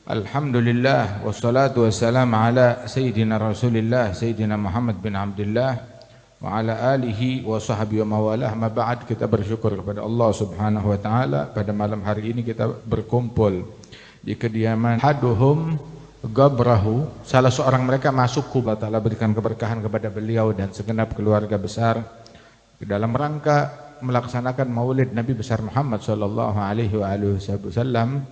Alhamdulillah wassalatu wassalamu ala sayyidina Rasulillah Sayyidina Muhammad bin Abdullah wa ala alihi wa sahbihi wa mawalah. Ma ba'd, kita bersyukur kepada Allah Subhanahu wa taala pada malam hari ini kita berkumpul di kediaman haduhum gabrahu, salah seorang mereka masuk kubah. Allah berikan keberkahan kepada beliau dan segenap keluarga besar dalam rangka melaksanakan maulid Nabi besar Muhammad sallallahu alaihi wasallam,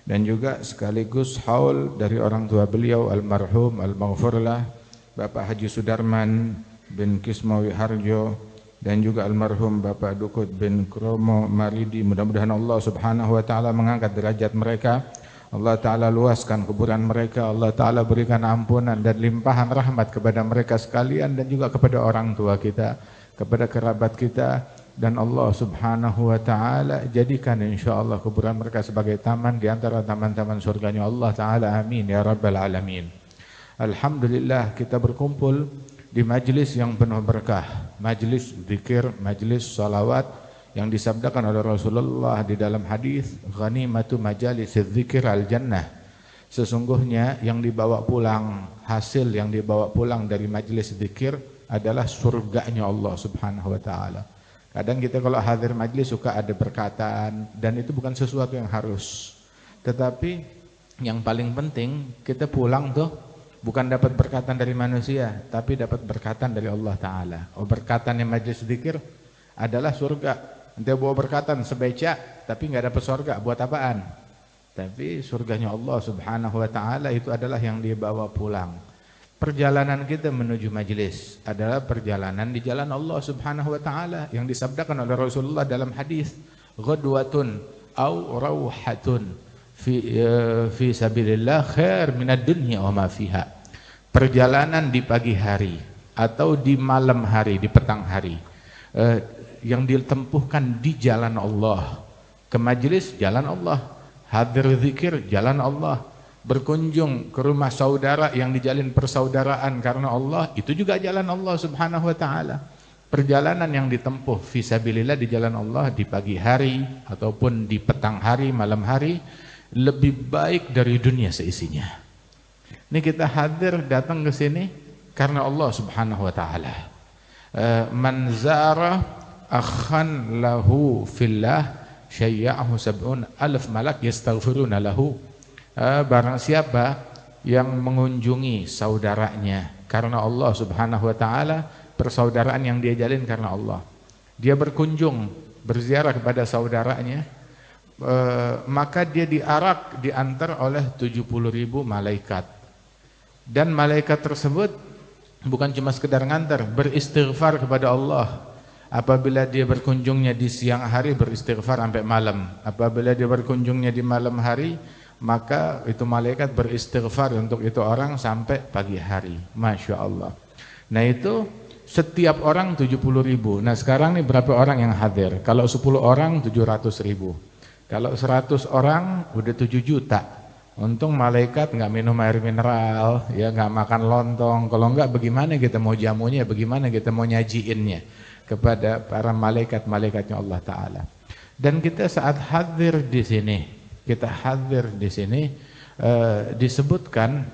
dan juga sekaligus haul dari orang tua beliau almarhum al-maghfurlah Bapak Haji Sudarman bin Kismawi Harjo dan juga almarhum Bapak Dukut bin Kromo Maridi. Mudah-mudahan Allah Subhanahu wa taala mengangkat derajat mereka, Allah taala luaskan kuburan mereka, Allah taala berikan ampunan dan limpahan rahmat kepada mereka sekalian dan juga kepada orang tua kita, kepada kerabat kita, dan Allah Subhanahu wa taala jadikan insyaallah kuburan mereka sebagai taman di antara taman-taman surganya Allah taala. Amin ya rabbal alamin. Alhamdulillah kita berkumpul di majlis yang penuh berkah, majlis zikir, majlis salawat yang disabdakan oleh Rasulullah di dalam hadis, ghanimatu majalisz zikir al jannah. Sesungguhnya yang dibawa pulang, hasil yang dibawa pulang dari majlis zikir adalah surganya Allah Subhanahu wa taala. Kadang kita kalau hadir majlis suka ada perkataan, dan itu bukan sesuatu yang harus. Tetapi yang paling penting kita pulang tuh bukan dapat berkatan dari manusia, tapi dapat berkatan dari Allah Ta'ala. Berkatan yang majlis zikir adalah surga. Nanti bawa berkatan sebeca, tapi nggak dapat surga, buat apaan? Tapi surganya Allah Subhanahu Wa Ta'ala itu adalah yang dibawa pulang. Perjalanan kita menuju majlis adalah perjalanan di jalan Allah Subhanahu wa taala yang disabdakan oleh Rasulullah dalam hadis, ghadwatun au rauhatun fi sabilillah khair minad dunya wa ma fiha. Perjalanan di pagi hari atau di malam hari, di petang hari, yang ditempuhkan di jalan Allah. Ke majlis jalan Allah, hadir zikir jalan Allah, berkunjung ke rumah saudara yang dijalin persaudaraan karena Allah, itu juga jalan Allah Subhanahu wa taala. Perjalanan yang ditempuh fisabilillah di jalan Allah di pagi hari ataupun di petang hari, malam hari, lebih baik dari dunia seisinya. Ini kita hadir datang ke sini karena Allah Subhanahu wa taala. Man zara akhan lahu fillah syayyahu 70,000 malak yastaghfiruna lahu. Barang siapa yang mengunjungi saudaranya karena Allah Subhanahu wa taala, persaudaraan yang dia jalin karena Allah, dia berkunjung berziarah kepada saudaranya, maka dia diantar oleh 70.000 malaikat, dan malaikat tersebut bukan cuma sekedar ngantar, beristighfar kepada Allah. Apabila dia berkunjungnya di siang hari, beristighfar sampai malam. Apabila dia berkunjungnya di malam hari, maka itu malaikat beristighfar untuk itu orang sampai pagi hari. Masya Allah. Nah itu setiap orang 70.000. Nah sekarang nih berapa orang yang hadir? Kalau 10 orang 700.000. Kalau 100 orang udah 7 juta. Untung malaikat nggak minum air mineral, ya nggak makan lontong. Kalau nggak bagaimana kita mau jamunya, bagaimana kita mau nyajiinnya kepada para malaikat-malaikatnya Allah Ta'ala. Dan kita saat hadir di sini, disebutkan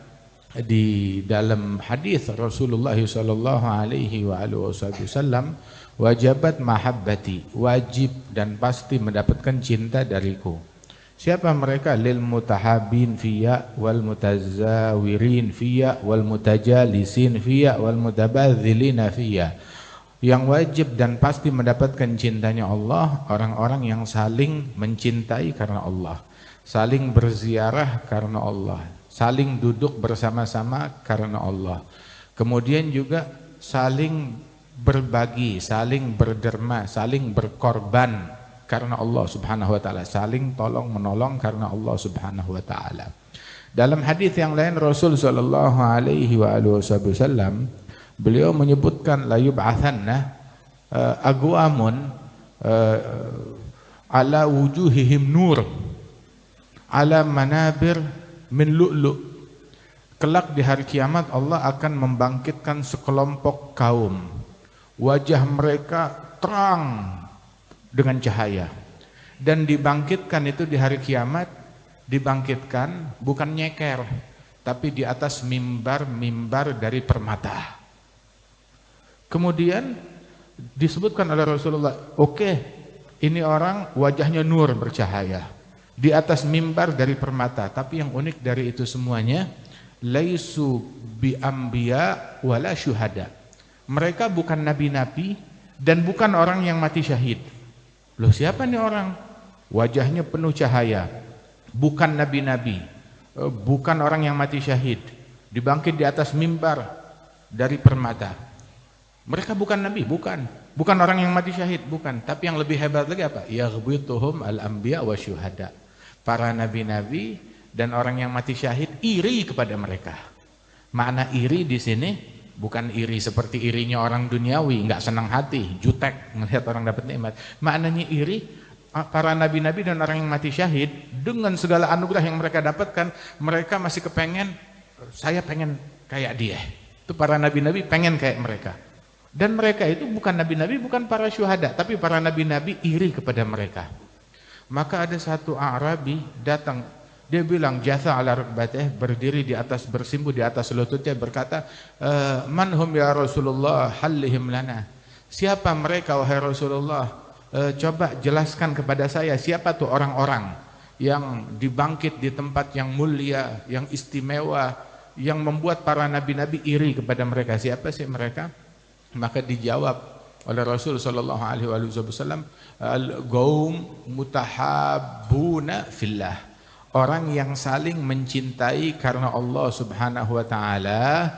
di dalam hadis Rasulullah sallallahu alaihi wasallam, wajibat mahabbati, wajib dan pasti mendapatkan cinta dariku. Siapa mereka? Lil mutahabin fiyya wal mutazawirin fiyya wal mutajalisin fiyya wal mutabadzilina fiyya. Yang wajib dan pasti mendapatkan cintanya Allah, orang-orang yang saling mencintai karena Allah, saling berziarah karena Allah, saling duduk bersama-sama karena Allah, kemudian juga saling berbagi, saling berderma, saling berkorban karena Allah Subhanahu wa taala, saling tolong menolong karena Allah Subhanahu wa taala. Dalam hadis yang lain Rasul sallallahu alaihi wasallam beliau menyebutkan la yub'atsanna aqwamun ala wujuhihim nur ala manabir min lu'lu'. Kelak di hari kiamat Allah akan membangkitkan sekelompok kaum, wajah mereka terang dengan cahaya, dan dibangkitkan itu di hari kiamat dibangkitkan bukan nyeker, tapi di atas mimbar dari permata. Kemudian disebutkan oleh Rasulullah, oke, ini orang wajahnya nur bercahaya, di atas mimbar dari permata. Tapi yang unik dari itu semuanya, laisu bi anbiya wala syuhada. Mereka bukan nabi-nabi dan bukan orang yang mati syahid. Loh, siapa nih orang? Wajahnya penuh cahaya, bukan nabi-nabi, bukan orang yang mati syahid, dibangkit di atas mimbar dari permata. Mereka bukan nabi, bukan orang yang mati syahid, bukan. Tapi yang lebih hebat lagi apa? Yaghbituhum al-anbiya wa syuhada. Para nabi-nabi dan orang yang mati syahid iri kepada mereka. Makna iri di sini bukan iri seperti irinya orang duniawi, enggak senang hati, jutek melihat orang dapat nikmat. Maknanya iri, para nabi-nabi dan orang yang mati syahid dengan segala anugerah yang mereka dapatkan, mereka masih kepengen, saya pengen kayak dia. Itu para nabi-nabi pengen kayak mereka. Dan mereka itu bukan nabi-nabi, bukan para syuhada, tapi para nabi-nabi iri kepada mereka. Maka ada satu Arabi datang, dia bilang jatha ala rukbatih, berdiri di atas, bersimpuh di atas lututnya, berkata, man hum ya Rasulullah hallihim lana. Siapa mereka wahai Rasulullah? Coba jelaskan kepada saya, siapa tuh orang-orang yang dibangkit di tempat yang mulia, yang istimewa, yang membuat para nabi-nabi iri kepada mereka. Siapa sih mereka? Maka dijawab oleh Rasul sallallahu alaihi wasallam, al-qaum mutahabbuna fillah. Orang yang saling mencintai karena Allah Subhanahu wa taala,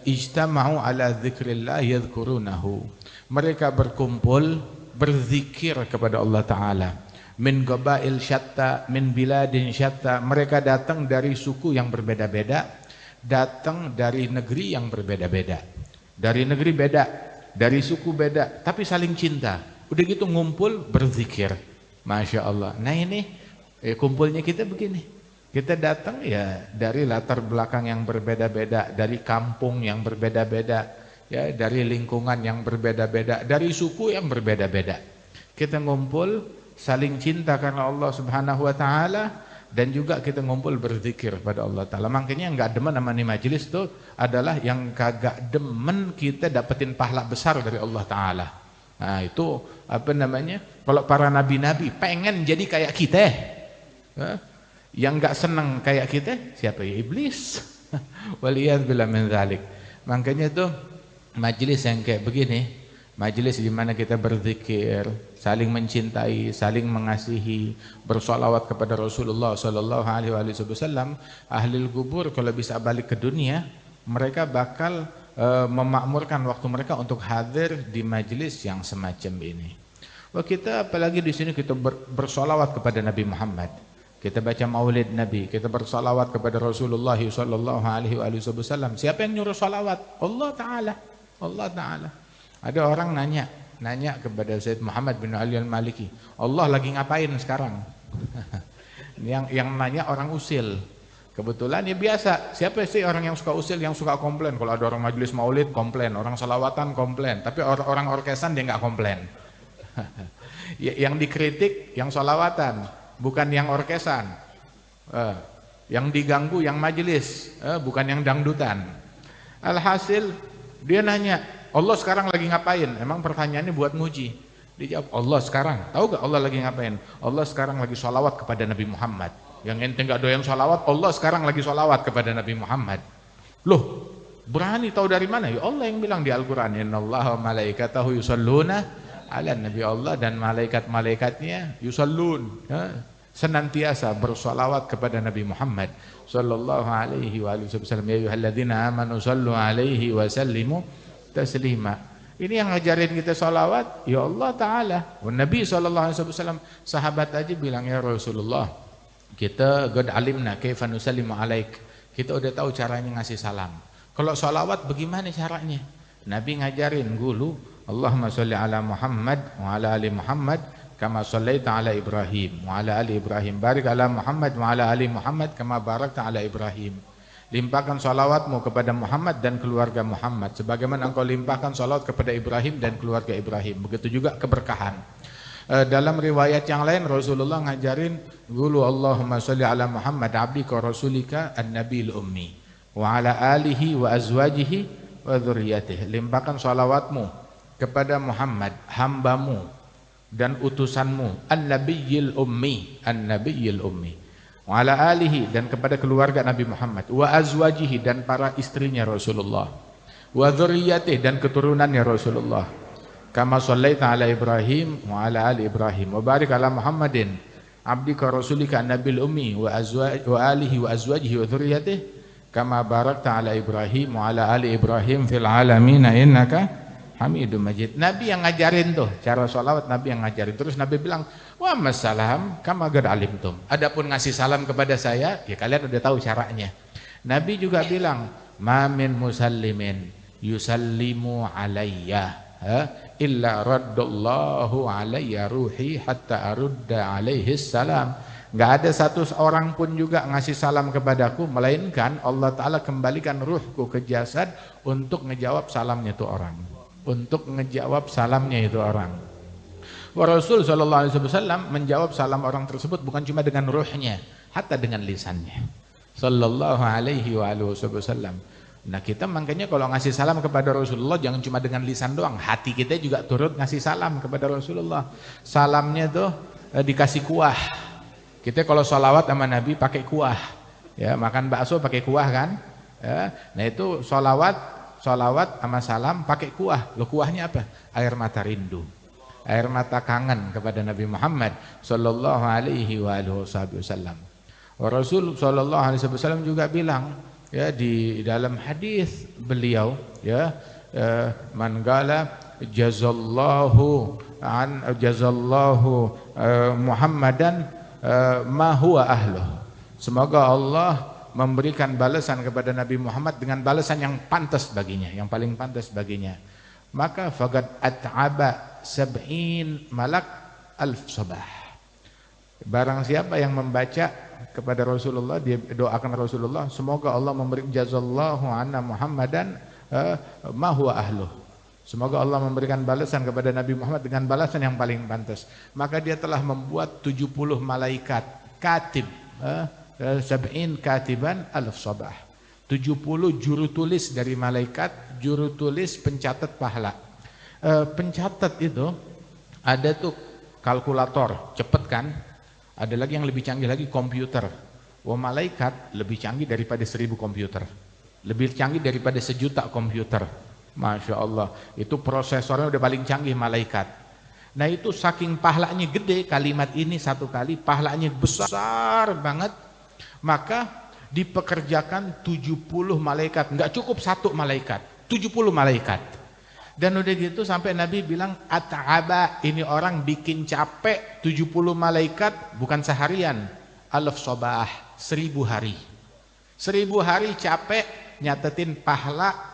ijtama'u ala dzikrillah yadhkurunahu. Mereka berkumpul berzikir kepada Allah taala. Min qabail syatta, min biladin syatta. Mereka datang dari suku yang berbeda-beda, datang dari negeri yang berbeda-beda. Dari negeri beda, dari suku beda, tapi saling cinta. Udah gitu ngumpul berzikir. Masya Allah. Nah ini kumpulnya kita begini. Kita datang ya dari latar belakang yang berbeda-beda, dari kampung yang berbeda-beda, ya dari lingkungan yang berbeda-beda, dari suku yang berbeda-beda. Kita ngumpul saling cinta karena Allah Subhanahu wa taala, dan juga kita ngumpul berzikir pada Allah taala. Makanya yang enggak demen sama nih majelis tuh adalah yang kagak demen kita dapetin pahala besar dari Allah taala. Nah, itu apa namanya? Kalau para nabi-nabi pengen jadi kayak kita, yang enggak seneng kayak kita, siapa ya? Iblis. Waliyadzubillah min dzalik. Makanya tuh majelis yang kayak begini, majelis di mana kita berzikir, saling mencintai, saling mengasihi, bersolawat kepada Rasulullah sallallahu alaihi wasallam. Ahli kubur kalau bisa balik ke dunia, mereka bakal memakmurkan waktu mereka untuk hadir di majelis yang semacam ini. Wah, kita apalagi di sini kita bersolawat kepada Nabi Muhammad. Kita baca maulid Nabi, kita bersolawat kepada Rasulullah sallallahu alaihi wasallam. Siapa yang nyuruh solawat? Allah taala. Allah taala. Ada orang nanya kepada Sayyid Muhammad bin Ali al-Maliki, Allah lagi ngapain sekarang? yang nanya orang usil. Kebetulan ya biasa, siapa sih orang yang suka usil, yang suka komplain? Kalau ada orang majelis maulid komplain, orang salawatan komplain, tapi orang orkesan dia nggak komplain. Yang dikritik yang salawatan, bukan yang orkesan. Yang diganggu yang majelis, bukan yang dangdutan. Alhasil dia nanya, Allah sekarang lagi ngapain? Emang pertanyaannya buat nguji. Dijawab, Allah sekarang. Tahu gak Allah lagi ngapain? Allah sekarang lagi sholawat kepada Nabi Muhammad. Yang ente gak doyan sholawat, Allah sekarang lagi sholawat kepada Nabi Muhammad. Loh, berani tahu dari mana? Ya Allah yang bilang di Al-Quran, innallaha wa malaikatahu yusalluna ala Nabi. Allah dan malaikat-malaikatnya yusallun, senantiasa bersolawat kepada Nabi Muhammad sallallahu alaihi wasallam. Ya ayyuhalladzina amanu sallu alaihi wa sallimu taslima. Ini yang ngajarin kita salawat ya Allah taala. Nabi sallallahu alaihi wasallam, sahabat aja bilang, ya Rasulullah, kita qad alimna kaifa nusallimu alaik. Kita udah tahu caranya ngasih salam. Kalau salawat bagaimana caranya? Nabi ngajarin dulu, Allahumma sholli ala Muhammad wa ala ali Muhammad kama shallaita ala Ibrahim wa ala ali Ibrahim, barik ala Muhammad wa ala ali Muhammad kama barakta ala Ibrahim. Limpahkan salawatmu kepada Muhammad dan keluarga Muhammad sebagaimana engkau limpahkan salawat kepada Ibrahim dan keluarga Ibrahim. Begitu juga keberkahan. Dalam riwayat yang lain Rasulullah ngajarin qulu Allahumma sholli ala Muhammad abdika rasulika an-nabiyil ummi wa ala alihi wa azwajihi wa dzurriyyatihi. Limpahkan salawatmu kepada Muhammad hambamu dan utusanmu an-nabiyil ummi wa ala alihi, dan kepada keluarga Nabi Muhammad, wa azwajihi, dan para istrinya Rasulullah, wa dzurriyyatihi, dan keturunannya Rasulullah, kama shallaita ala Ibrahim wa ala ali Ibrahim, wa barik ala Muhammadin abdika rasulika an-nabiyil ummi wa alihi wa azwajihi wa dzurriyyatihi kama barakta ala Ibrahim wa ala ali Ibrahim fil alamin innaka Hamidum Majid. Nabi yang ngajarin tuh cara sholawat, Nabi yang ngajarin. Terus Nabi bilang, wa masalam kama qad alimtum. Adapun ngasih salam kepada saya, ya kalian udah tahu caranya. Nabi juga bilang, ma min musallimin yusallimu alayya illa raddallahu alayya ruhi hatta arudda alaihi salam. Gak ada satu orang pun juga ngasih salam kepadaku, melainkan Allah Ta'ala kembalikan ruhku ke jasad untuk ngejawab salamnya itu orang. Untuk ngejawab salamnya itu orang. Wa Rasul sallallahu alaihi wasallam menjawab salam orang tersebut bukan cuma dengan ruhnya, hatta dengan lisannya. Sallallahu alaihi wasallam. Nah, kita makanya kalau ngasih salam kepada Rasulullah jangan cuma dengan lisan doang, hati kita juga turut ngasih salam kepada Rasulullah. Salamnya tuh dikasih kuah. Kita kalau sholawat sama Nabi pakai kuah, ya, makan bakso pakai kuah kan, ya. Nah itu sholawat sama salam pakai kuah. Lo kuahnya apa? Air mata rindu, air mata kangen kepada Nabi Muhammad sallallahu alaihi wasallam. Rasul sallallahu alaihi wasallam juga bilang, ya, di dalam hadis beliau, ya, man qala jazallahu Muhammadan ma huwa ahluh. Semoga Allah memberikan balasan kepada Nabi Muhammad dengan balasan yang pantas baginya, yang paling pantas baginya. Maka faqad at'aba 70 malak alf sabah. Barang siapa yang membaca kepada Rasulullah, dia doakan Rasulullah, semoga Allah memberi jazallahu anna Muhammadan ma huwa ahluh. Semoga Allah memberikan balasan kepada Nabi Muhammad dengan balasan yang paling pantas. Maka dia telah membuat 70 malaikat katib, 70 katiban alf sabah, 70 juru tulis dari malaikat, juru tulis pencatat pahala. Pencatat itu ada tuh kalkulator, cepet kan? Ada lagi yang lebih canggih lagi, komputer. Wah, malaikat lebih canggih daripada 1000 komputer, lebih canggih daripada 1.000.000 komputer. Masya Allah, itu prosesornya udah paling canggih malaikat. Nah itu saking pahalanya gede, kalimat ini satu kali pahalanya besar banget. Maka dipekerjakan 70 malaikat, nggak cukup satu malaikat, 70 malaikat. Dan udah gitu sampai Nabi bilang at'aba, ini orang bikin capek 70 malaikat bukan seharian, alf sabah, 1000 hari. 1000 hari capek nyatetin pahala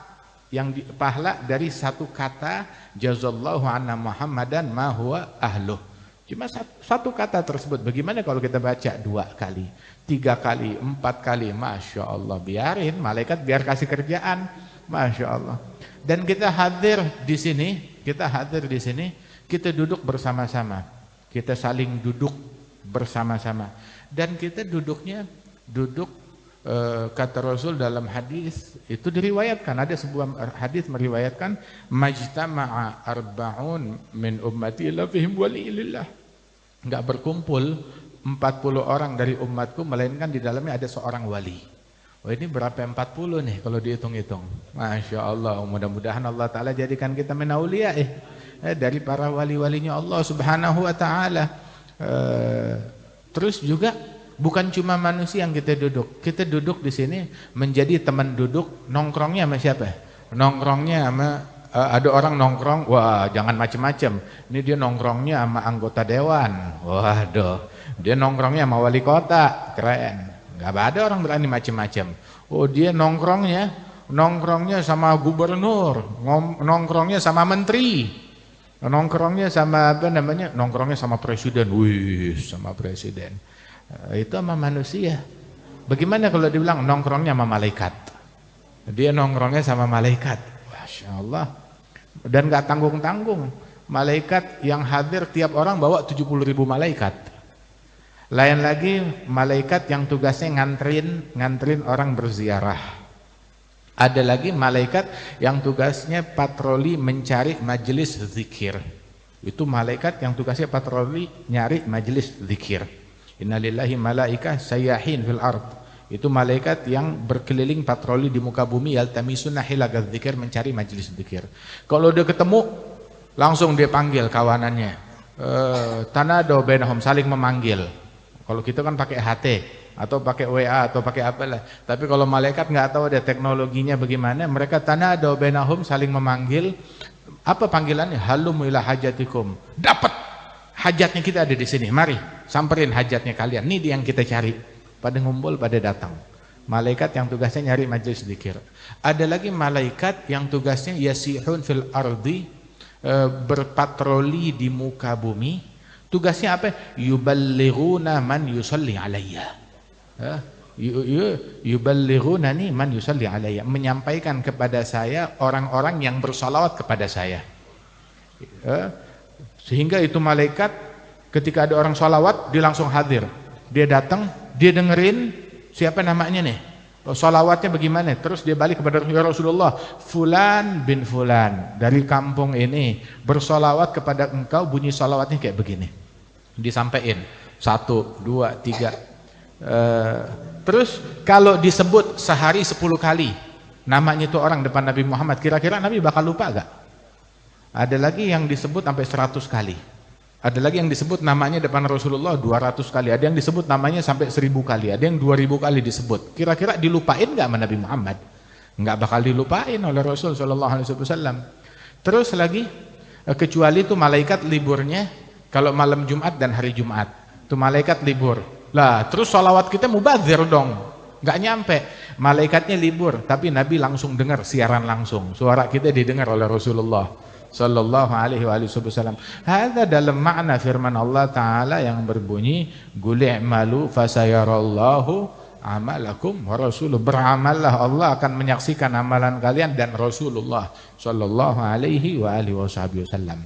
pahala dari satu kata jazallahu anna Muhammadan ma huwa ahluh. Cuma satu kata tersebut. Bagaimana kalau kita baca 2 kali, 3 kali, 4 kali? Masya Allah, biarin malaikat biar kasih kerjaan. Masya Allah. Dan kita hadir di sini, kita duduk bersama-sama, kita saling duduk bersama-sama, dan kita duduknya kata Rasul dalam hadis itu diriwayatkan, ada sebuah hadis meriwayatkan majtama'a arba'un min ummati illa fihim waliyillah. Enggak berkumpul 40 orang dari umatku melainkan di dalamnya ada seorang wali. Oh, ini berapa 40 nih kalau dihitung-hitung. Masya Allah, mudah-mudahan Allah Ta'ala jadikan kita min auliya dari para wali-walinya Allah Subhanahu wa Ta'ala. Terus juga bukan cuma manusia yang kita duduk di sini menjadi teman duduk, nongkrongnya sama siapa? Nongkrongnya sama ada orang nongkrong, wah jangan macem-macem. Ini dia nongkrongnya sama anggota dewan, waduh. Dia nongkrongnya sama wali kota, keren. Gak ada orang berani macem-macem. Oh, dia nongkrongnya sama gubernur, nongkrongnya sama menteri, nongkrongnya sama apa namanya? Nongkrongnya sama presiden, wih, sama presiden. Itu sama manusia. Bagaimana kalau dibilang nongkrongnya sama malaikat? Dia nongkrongnya sama malaikat. Masya Allah. Dan gak tanggung-tanggung. malaikat yang hadir tiap orang bawa 70.000 malaikat. Lain lagi malaikat yang tugasnya nganterin orang berziarah. Ada lagi malaikat yang tugasnya patroli mencari majelis zikir. Itu malaikat yang tugasnya patroli nyari majelis zikir. Innalillahi malaikah sayyahin fil ard. Itu malaikat yang berkeliling patroli di muka bumi yaltamisuna hilagaz zikir, mencari majelis zikir. Kalau dia ketemu langsung dia panggil kawanannya. Tanado bainahum, saling memanggil. Kalau kita kan pakai HT atau pakai WA atau pakai apalah. Tapi kalau malaikat nggak tahu ada teknologinya bagaimana, mereka tanado bainahum, saling memanggil. Apa panggilannya? Halum ila hajatikum. Dapat hajatnya, kita ada di sini. Mari samperin hajatnya kalian. Ini dia yang kita cari. Pada ngumpul, pada datang. Malaikat yang tugasnya nyari majelis zikir. Ada lagi malaikat yang tugasnya yasihun fil ardi, berpatroli di muka bumi. Tugasnya apa? Yuballighuna man yusalli alayya. Yuballighunani man yusalli alayya, menyampaikan kepada saya orang-orang yang bersalawat kepada saya. Sehingga itu malaikat ketika ada orang salawat dia langsung hadir. Dia datang, dia dengerin siapa namanya nih, salawatnya bagaimana, terus dia balik kepada Rasulullah, fulan bin fulan dari kampung ini bersalawat kepada engkau, bunyi salawatnya kayak begini. Disampaikan 1, 2, 3. Terus kalau disebut sehari 10 kali namanya itu orang depan Nabi Muhammad, kira-kira Nabi bakal lupa gak? Ada lagi yang disebut sampai 100 kali. Ada lagi yang disebut namanya depan Rasulullah 200 kali. Ada yang disebut namanya sampai 1000 kali. Ada yang 2000 kali disebut. Kira-kira dilupain gak sama Nabi Muhammad? Nggak bakal dilupain oleh Rasul SAW. Terus lagi, kecuali itu malaikat liburnya kalau malam Jumat dan hari Jumat, itu malaikat libur. Lah, terus sholawat kita mubazir dong, nggak nyampe. Malaikatnya libur, tapi Nabi langsung dengar siaran langsung. Suara kita didengar oleh Rasulullah Sallallahu Alaihi Wasallam. Ada dalam makna firman Allah Taala yang berbunyi, "Guli'malu fasayarallahu amalakum wa rasuluh." Beramallah, Allah akan menyaksikan amalan kalian dan Rasulullah Sallallahu Alaihi Wasallam.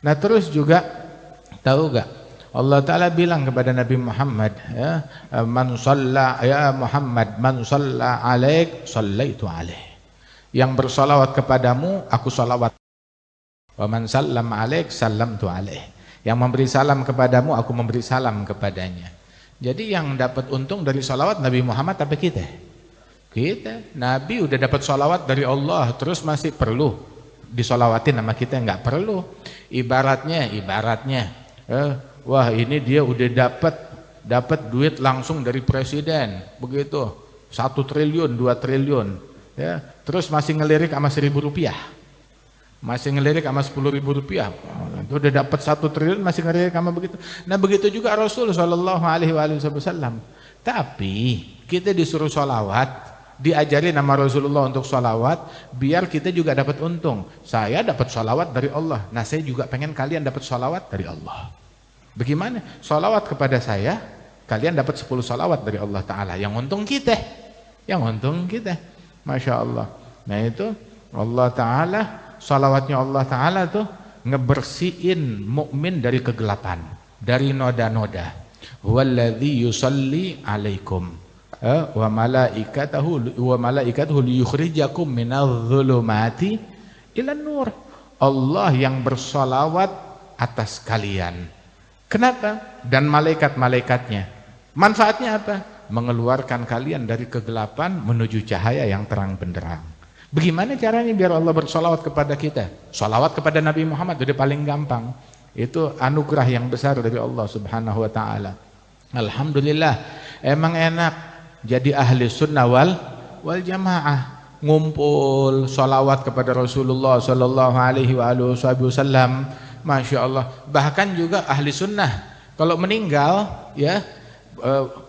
Nah, terus juga tahu gak, Allah Ta'ala bilang kepada Nabi Muhammad, ya, man shalla ya Muhammad, man shalla alaik shallaitu alaih. Yang bersalawat kepadamu, aku salawat. Wa man sallam alaik sallamtu alaih. Yang memberi salam kepadamu, aku memberi salam kepadanya. Jadi yang dapat untung dari salawat Nabi Muhammad tapi kita. Nabi udah dapat salawat dari Allah, terus masih perlu disolawatin sama kita? Nggak perlu. Ibaratnya wah ini dia udah dapat duit langsung dari presiden, begitu 1 triliun 2 triliun, ya, terus masih ngelirik sama 1.000 rupiah, masih ngelirik sama 10.000 rupiah, itu udah dapat 1 triliun masih ngelirik sama begitu. Nah begitu juga Rasul Shallallahu Alaihi Wasallam. Tapi kita disuruh sholawat, diajari nama Rasulullah untuk sholawat, biar kita juga dapat untung. Saya dapat sholawat dari Allah, nah saya juga pengen kalian dapat sholawat dari Allah. Bagaimana? Sholawat kepada saya, kalian dapat 10 sholawat dari Allah Ta'ala. Yang untung kita, Masya Allah. Nah itu Allah Ta'ala, sholawatnya Allah Ta'ala tuh ngebersihin mukmin dari kegelapan, dari noda-noda. Huwallazi yusalli alaikum wa malaikatahu liyukhrijakum minadh-dhulumati ilan nur. Allah yang bersolawat atas kalian. Kenapa? Dan malaikat-malaikatnya. Manfaatnya apa? Mengeluarkan kalian dari kegelapan menuju cahaya yang terang benderang. Bagaimana caranya biar Allah bersolawat kepada kita? Solawat kepada Nabi Muhammad udah paling gampang. Itu anugerah yang besar dari Allah Subhanahu wa Ta'ala. Alhamdulillah, emang enak jadi ahli sunnah wal jamaah, ngumpul sholawat kepada Rasulullah Sallallahu Alaihi Wasallam. Masya Allah. Bahkan juga ahli sunnah kalau meninggal, ya,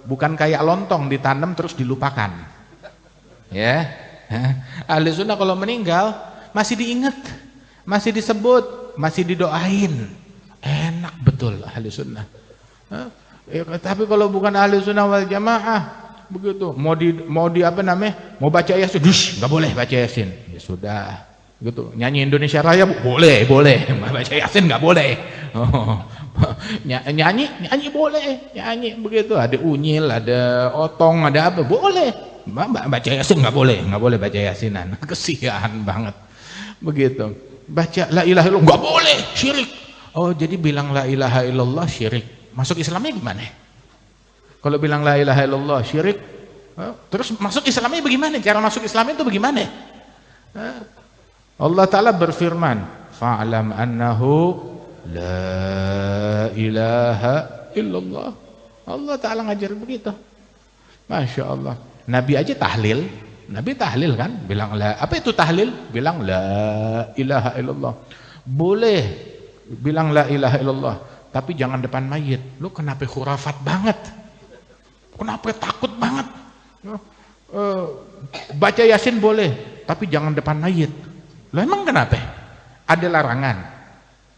bukan kayak lontong ditanam terus dilupakan, ya. Ahli sunnah kalau meninggal masih diingat, masih disebut, masih didoain. Enak betul ahli sunnah. Tapi kalau bukan ahli sunnah wal jamaah, begitu mau di apa namanya, mau baca yasin, nggak boleh baca yasin. Ya sudah, Gitu. Nyanyi Indonesia Raya boleh, baca Yasin nggak boleh. Oh. Nyanyi boleh, nyanyi begitu. Ada unyil, ada otong, ada apa boleh. Baca Yasin nggak boleh baca Yasinan. Kesian banget. Begitu. Baca la ilaha illallah nggak boleh, syirik. Oh, jadi bilang la ilaha illallah syirik. Masuk Islamnya gimana? Kalau bilang la ilaha illallah syirik, terus masuk Islamnya bagaimana? Cara masuk Islamnya itu bagaimana? Allah Ta'ala berfirman, fa'lam annahu la ilaha illallah. Allah Ta'ala ngajar begitu. Masya Allah. Nabi aja tahlil. Nabi tahlil kan? Bilang la, apa itu tahlil? Bilang la ilaha illallah. Boleh bilang la ilaha illallah, tapi jangan depan mayit. Lu kenapa khurafat banget? Kenapa takut banget? Baca Yasin boleh, tapi jangan depan mayit. Loh, emang kenapa? Ada larangan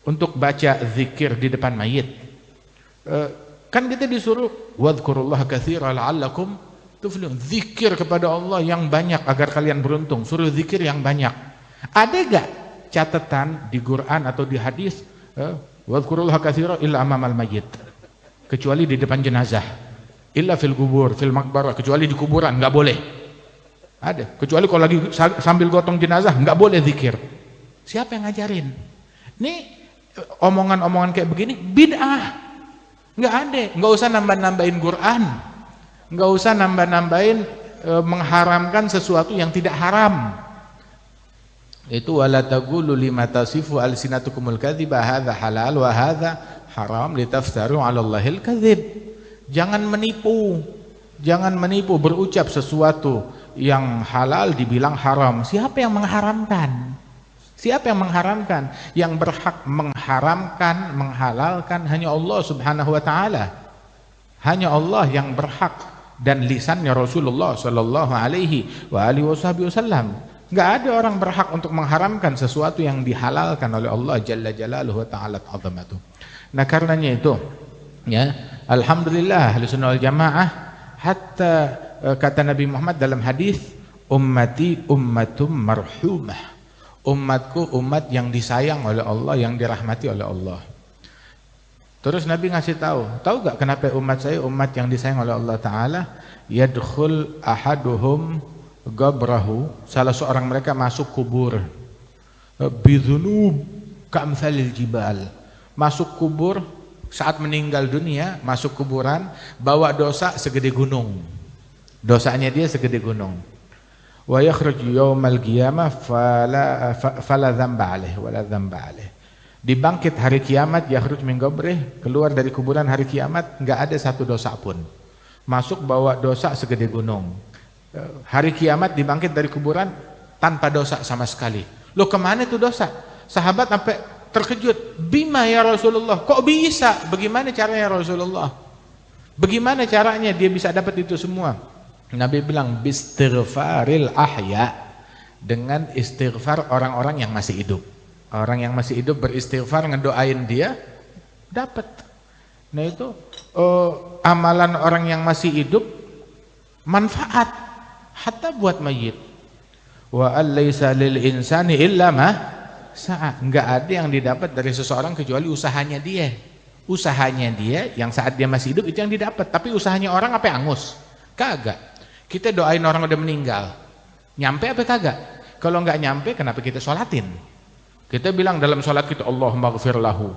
untuk baca zikir di depan mayit. Kan kita disuruh wadhkurullaha katsiran la'allakum tuflihun. Zikir kepada Allah yang banyak agar kalian beruntung. Suruh zikir yang banyak. Ada gak catatan di Quran atau di hadis wadhkurullaha katsiran illa amamal mayyit, kecuali di depan jenazah, illa fil kubur, fil maqbarah, kecuali di kuburan nggak boleh. Ada, kecuali kalau lagi sambil gotong jenazah nggak boleh zikir. Siapa yang ngajarin? Nih omongan-omongan kayak begini bid'ah. Nggak ada, nggak usah nambah-nambahin Quran, nggak usah nambah-nambahin mengharamkan sesuatu yang tidak haram. Itu wala taqulu lima tasifu alsinatukumul kadziba hadza halal wa hadza haram litaftaru 'ala Allahil kadzib. Jangan menipu berucap sesuatu yang halal dibilang haram. Siapa yang mengharamkan? Siapa yang mengharamkan? Yang berhak mengharamkan, menghalalkan hanya Allah Subhanahu wa taala. Hanya Allah yang berhak, dan lisannya Rasulullah sallallahu alaihi wasallam. Enggak ada orang berhak untuk mengharamkan sesuatu yang dihalalkan oleh Allah jalla jalaluhu wa ta'ala azamatuh. Nah, karenanya itu ya, alhamdulillah Ahlussunnah wal Jamaah, hatta kata Nabi Muhammad dalam hadis, ummati ummatum marhumah, umatku umat yang disayang oleh Allah, yang dirahmati oleh Allah. Terus Nabi ngasih tahu gak kenapa umat saya umat yang disayang oleh Allah Ta'ala? Yadkhul ahaduhum gabrahu, salah seorang mereka masuk kubur, bidhunub ka'amthalil jibal, masuk kubur saat meninggal dunia, masuk kuburan bawa dosa segede gunung. Dosanya dia segede gunung. Wa yakhruj yaumal qiyamah fala dzamba alaihi wala dzamba alaihi. Dibangkit hari kiamat, yakhruj min qabrih, keluar dari kuburan hari kiamat enggak ada satu dosa pun. Masuk bawa dosa segede gunung. Hari kiamat dibangkit dari kuburan tanpa dosa sama sekali. Loh, kemana itu dosa? Sahabat sampai terkejut. Bima ya Rasulullah, kok bisa? Bagaimana caranya Rasulullah? Bagaimana caranya dia bisa dapat itu semua? Nabi bilang bistighfaril ahya, dengan istighfar orang-orang yang masih hidup. Orang yang masih hidup beristighfar, ngedoain dia, dapat. Nah itu amalan orang yang masih hidup manfaat hatta buat mayit. Wa alaysa lil insani illa ma sa'a. Enggak ada yang didapat dari seseorang kecuali usahanya dia. Usahanya dia yang saat dia masih hidup itu yang didapat. Tapi usahanya orang apa yang angus? Kagak. Kita doain orang udah meninggal, nyampe apa kagak? Kalau nggak nyampe, kenapa kita sholatin? Kita bilang dalam sholat kita, Allahumma ghfir lahu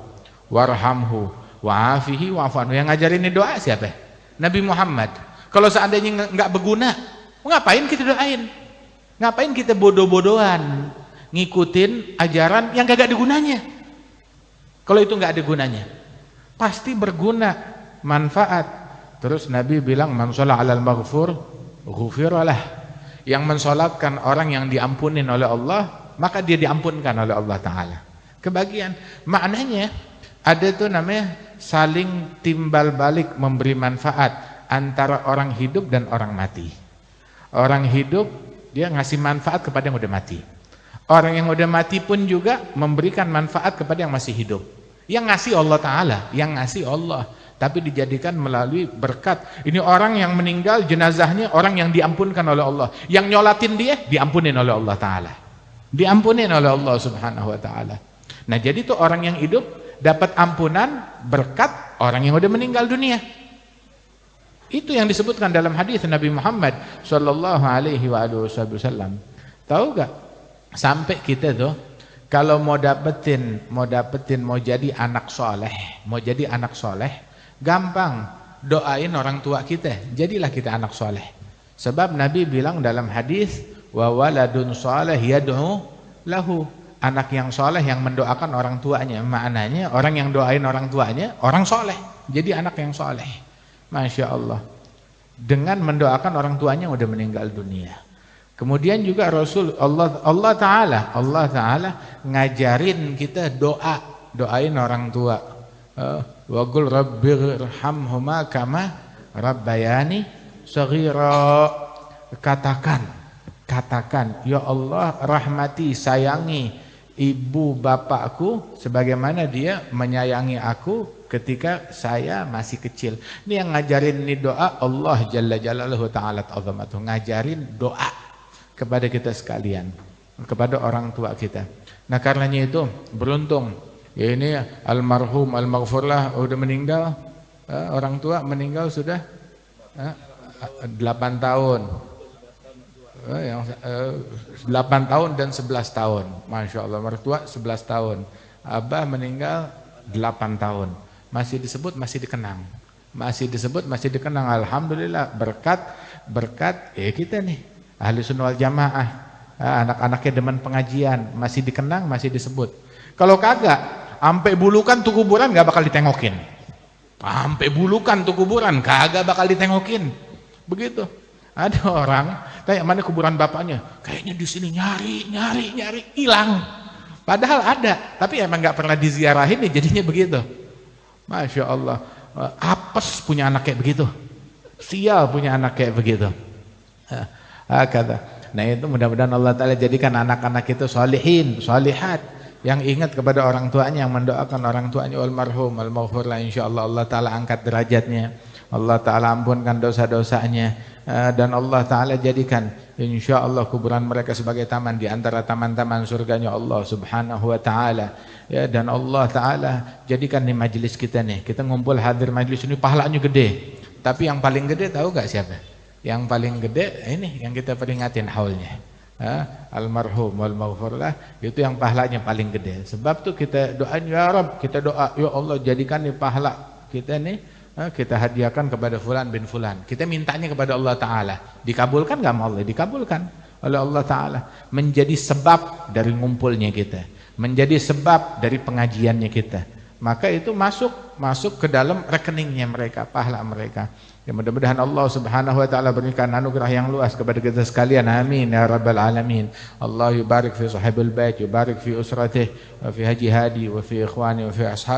warhamhu wa'afihi wa'fu anhu. Yang ngajarin ini doa siapa? Nabi Muhammad. Kalau seandainya nggak berguna, ngapain kita doain? Ngapain kita bodoh-bodohan ngikutin ajaran yang gak ada gunanya? Kalau itu nggak ada gunanya, pasti berguna, manfaat. Terus Nabi bilang, man sholla 'alal maghfur ghufiralah. Yang mensolatkan orang yang diampunin oleh Allah, maka dia diampunkan oleh Allah Ta'ala. Kebagian, maknanya ada tuh namanya saling timbal balik memberi manfaat antara orang hidup dan orang mati. Orang hidup dia ngasih manfaat kepada yang udah mati. Orang yang udah mati pun juga memberikan manfaat kepada yang masih hidup. Yang ngasih Allah Ta'ala, yang ngasih Allah, tapi dijadikan melalui berkat. Ini orang yang meninggal jenazahnya orang yang diampunkan oleh Allah, yang nyolatin dia diampunin oleh Allah Ta'ala. Diampunin oleh Allah Subhanahu wa taala. Nah, jadi tuh orang yang hidup dapat ampunan berkat orang yang udah meninggal dunia. Itu yang disebutkan dalam hadis Nabi Muhammad sallallahu alaihi wasallam. Tahu gak? Sampai kita tuh kalau mau dapetin mau jadi anak soleh, gampang, doain orang tua kita, jadilah kita anak soleh. Sebab Nabi bilang dalam hadis, wa waladun soleh yad'u lahu, anak yang soleh yang mendoakan orang tuanya. Maknanya orang yang doain orang tuanya orang soleh, jadi anak yang soleh. Masya Allah, dengan mendoakan orang tuanya yang udah meninggal dunia. Kemudian juga Allah Ta'ala ngajarin kita doain orang tua. Wa qul rabbirhamhuma kama rabbayani shaghira. Katakan, ya Allah, rahmati, sayangi ibu bapakku sebagaimana dia menyayangi aku ketika saya masih kecil. Ini yang ngajarin ini doa Allah Jalla Jalaluhu Ta'ala Ta'zamatuh, ngajarin doa kepada kita sekalian, kepada orang tua kita. Nah, karenanya itu beruntung ya, ini almarhum almaghfurlah udah meninggal, orang tua meninggal sudah 8 tahun, 8 tahun dan 11 tahun. Masya Allah, mertua 11 tahun, abah meninggal 8 tahun, masih disebut masih dikenang. Alhamdulillah, berkat ya kita nih Ahli Sunnah wal Jamaah, anak-anaknya demen pengajian, masih dikenang, masih disebut. Kalau kagak, sampai bulukan tuh kuburan gak bakal ditengokin. Sampai bulukan tuh kuburan kagak bakal ditengokin. Begitu. Ada orang, kayak mana kuburan bapaknya? Kayaknya di sini nyari, hilang. Padahal ada, tapi emang gak pernah diziarahin nih, jadinya begitu. Masya Allah, apes punya anak kayak begitu. Sial punya anak kayak begitu. Kata. Nah, itu mudah-mudahan Allah Ta'ala jadikan anak-anak itu sholihin, sholihat, yang ingat kepada orang tuanya, yang mendoakan orang tuanya almarhum, al-maghfurlah, insyaallah Allah Ta'ala angkat derajatnya, Allah Ta'ala ampunkan dosa-dosanya, dan Allah Ta'ala jadikan insyaallah kuburan mereka sebagai taman di antara taman-taman surganya Allah Subhanahu wa Ta'ala. Ya, dan Allah Ta'ala jadikan nih majelis kita nih, kita ngumpul hadir majelis ini pahalanya gede. Tapi yang paling gede tahu gak siapa? Yang paling gede ini yang kita peringatin haulnya, almarhum wal maghfurlah, itu yang pahalanya paling gede. Sebab tuh kita doain, ya Rabb, kita doa, ya Allah jadikan nih pahala kita nih, kita hadiahkan kepada fulan bin fulan. Kita mintanya kepada Allah Ta'ala, dikabulkan gak sama Allah? Dikabulkan oleh Allah Ta'ala. Menjadi sebab dari ngumpulnya kita, menjadi sebab dari pengajiannya kita, maka itu masuk ke dalam rekeningnya mereka, pahala mereka. Ya, mudah-mudahan Allah Subhanahu wa Ta'ala berikan anugerah yang luas kepada kita sekalian. Amin ya rabbal alamin. Allah yubarik fi sahibul bait, yubarik fi usratih, wa fi haji hadi, wa fi ikhwani, wa fi ashab.